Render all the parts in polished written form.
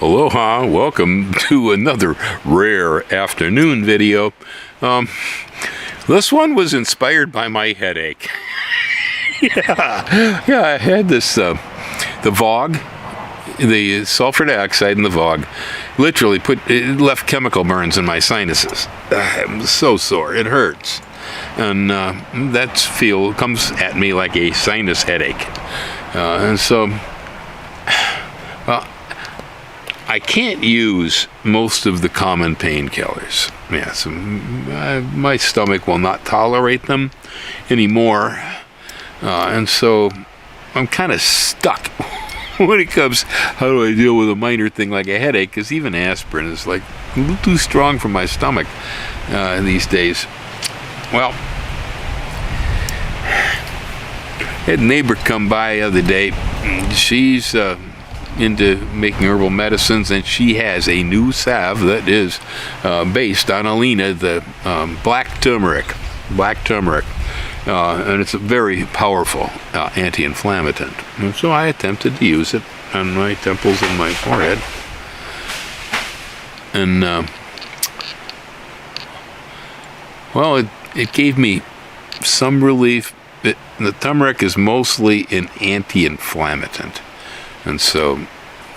Aloha, welcome to another rare afternoon video. This one was inspired by my headache. yeah, I had this, the VOG, the sulfur dioxide in the VOG, literally it left chemical burns in my sinuses. I'm so sore, it hurts. And that comes at me like a sinus headache. And so, well, I can't use most of the common painkillers. Yeah, so my stomach will not tolerate them anymore. And so I'm kind of stuck when it comes, how do I deal with a minor thing like a headache? Because even aspirin is like a little too strong for my stomach these days. Well, I had a neighbor come by the other day. She's into making herbal medicines, and she has a new salve that is based on Alina, the black turmeric, and it's a very powerful anti-inflammatory. And so I attempted to use it on my temples and my forehead, and well, it gave me some relief. The turmeric is mostly an anti-inflammatory. And so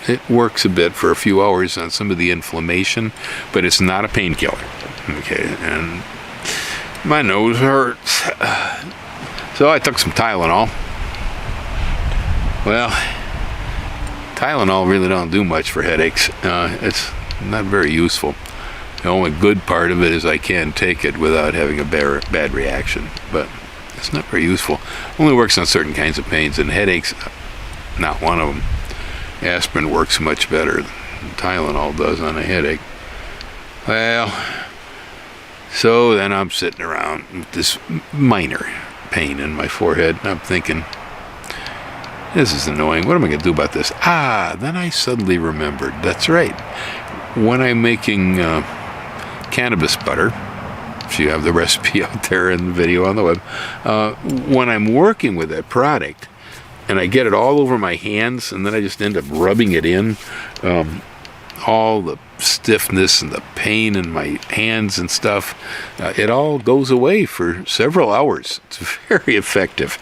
it works a bit for a few hours on some of the inflammation, but it's not a painkiller. Okay, and my nose hurts. So I took some Tylenol. Well, Tylenol really don't do much for headaches. It's not very useful. The only good part of it is I can take it without having a bad reaction, but it's not very useful. Only works on certain kinds of pains, and headaches, not one of them. Aspirin works much better than Tylenol does on a headache. Well, so then I'm sitting around with this minor pain in my forehead, and I'm thinking, this is annoying. What am I going to do about this? Then I suddenly remembered. That's right. When I'm making cannabis butter, if you have the recipe out there in the video on the web, when I'm working with that product, and I get it all over my hands, and then I just end up rubbing it in. All the stiffness and the pain in my hands and stuff, it all goes away for several hours. It's very effective.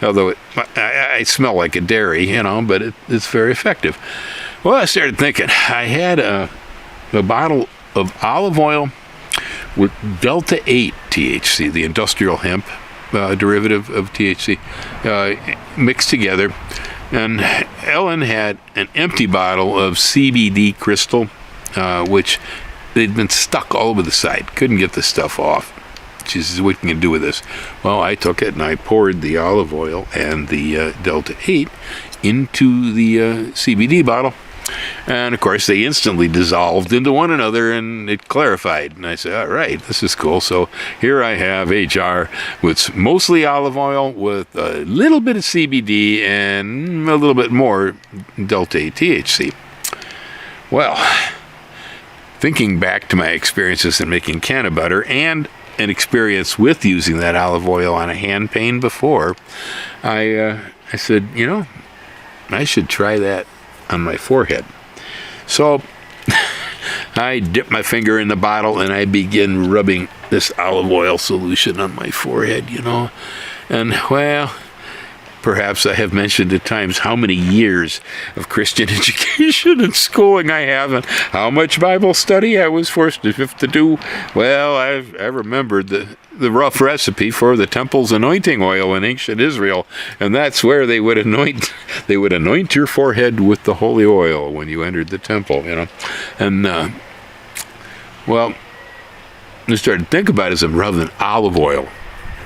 Although I smell like a dairy, but it's very effective. Well, I started thinking, I had a bottle of olive oil with Delta 8 THC, the industrial hemp derivative of THC, mixed together, and Ellen had an empty bottle of CBD crystal, which they'd been stuck all over the side, couldn't get the stuff off. She says, what can you do with this? Well, I took it and I poured the olive oil and the Delta 8 into the CBD bottle. And of course, they instantly dissolved into one another, and it clarified. And I said, all right, this is cool. So here I have a jar with mostly olive oil with a little bit of CBD and a little bit more Delta 8 THC. Well, thinking back to my experiences in making canna butter and an experience with using that olive oil on a hand pain before, I said, I should try that on my forehead. So I dip my finger in the bottle and I begin rubbing this olive oil solution on my forehead, and well, perhaps I have mentioned at times how many years of Christian education and schooling I have, and how much Bible study I was forced to do. Well, I remembered the rough recipe for the temple's anointing oil in ancient Israel, and that's where they would anoint your forehead with the holy oil when you entered the temple, and well, I started to think about it as I'm rubbing olive oil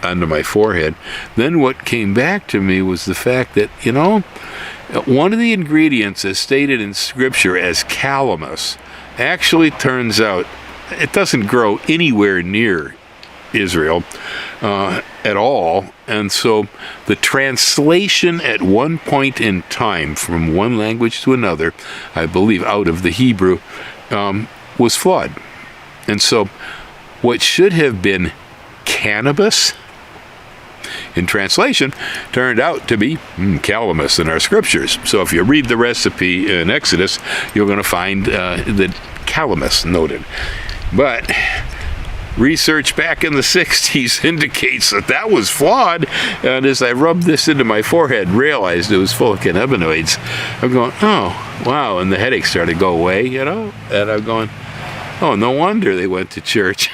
onto my forehead. Then what came back to me was the fact that, one of the ingredients as stated in Scripture as calamus actually turns out it doesn't grow anywhere near Israel at all. And so the translation at one point in time from one language to another, I believe out of the Hebrew, was flawed. And so what should have been cannabis in translation, turned out to be calamus in our scriptures. So if you read the recipe in Exodus, you're going to find the calamus noted. But research back in the 60s indicates that was flawed, and as I rubbed this into my forehead, realized it was full of cannabinoids. I'm going, oh, wow, and the headache started to go away, and I'm going, oh, no wonder they went to church.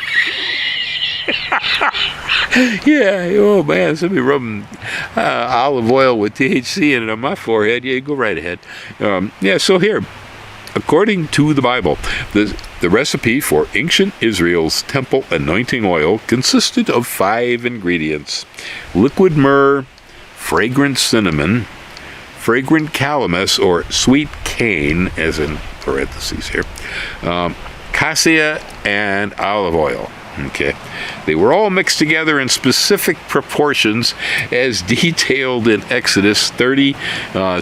Yeah, oh man, somebody rubbing olive oil with THC in it on my forehead. Yeah, go right ahead. So here, according to the Bible, the recipe for ancient Israel's temple anointing oil consisted of 5 ingredients: liquid myrrh, fragrant cinnamon, fragrant calamus or sweet cane, as in parentheses here, cassia, and olive oil. Okay, they were all mixed together in specific proportions as detailed in Exodus 30,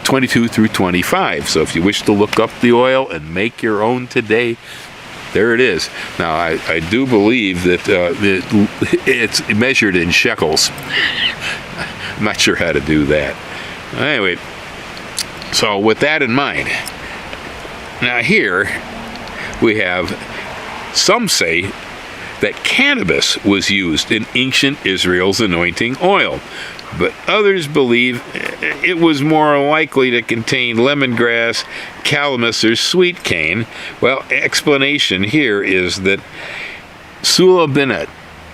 22 through 25. So if you wish to look up the oil and make your own today, there it is. Now, I do believe that it's measured in shekels. I'm not sure how to do that. Anyway, so with that in mind, now here we have, some say that cannabis was used in ancient Israel's anointing oil, but others believe it was more likely to contain lemongrass, calamus, or sweet cane. Well, explanation here is that Sula Bennett,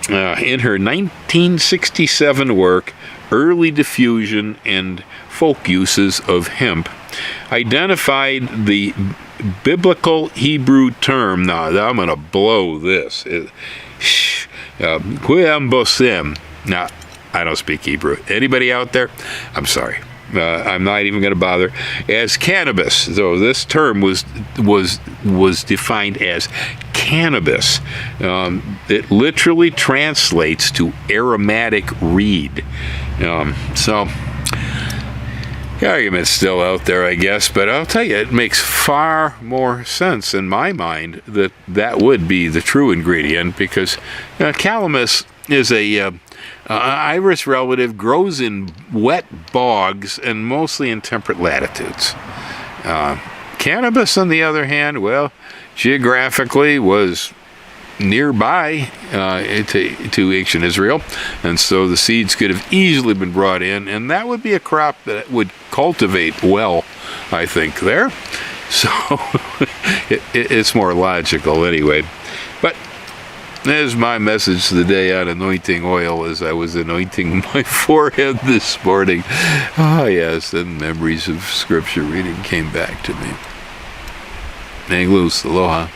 in her 1967 work, Early Diffusion and Folk Uses of Hemp, identified the biblical Hebrew term. Now, I'm going to blow this. Queambosem. Now, I don't speak Hebrew. Anybody out there? I'm sorry. I'm not even going to bother. As cannabis. So this term was defined as cannabis. It literally translates to aromatic reed. So the argument's still out there, I guess, but I'll tell you, it makes far more sense in my mind that would be the true ingredient, because calamus is a iris relative, grows in wet bogs and mostly in temperate latitudes. Cannabis, on the other hand, well, geographically was nearby to ancient Israel, and so the seeds could have easily been brought in, and that would be a crop that would cultivate well, I think, there. So it's more logical anyway. But there's my message today on anointing oil as I was anointing my forehead this morning. Ah, yes, and memories of scripture reading came back to me. Hang loose. Aloha.